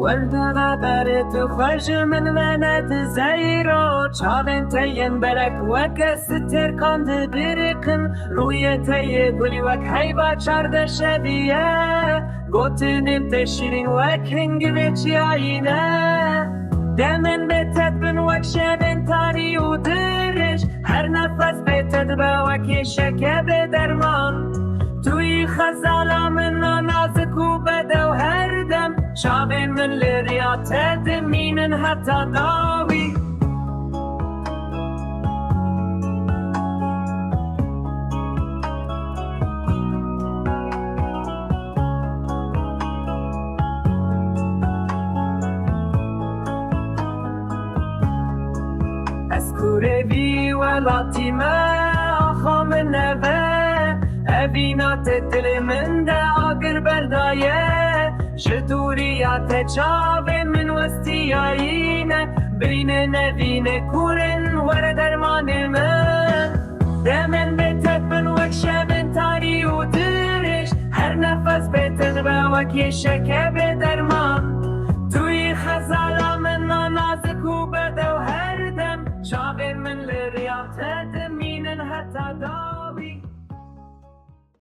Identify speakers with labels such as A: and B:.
A: وردنا برت خوش من منت زیرا چاون تین برک وک ستر کند برکن روی تی گلی وک حیبا چارده شبیه گوتنیم تشیرین وک هنگ بچی آینه دمن بتت بن وک شبن تاری و درش هر نفس بتت با وک شکه درمان توی خزالا من نازک و بده و هر دم شابه من لریات دمینن حتی داوی اسکوره بی ولاتی ما آخام نوه ابینات دل من ده آگر بردایه شدوریات چاوه من وستی آینه بین نوین کورن ور درمان من دمن بتت بن وک شبن تاری و درش هر نفس بتت با وکی شکه به درمان توی خزالا من نازک و بده و هر دم شاوه من لره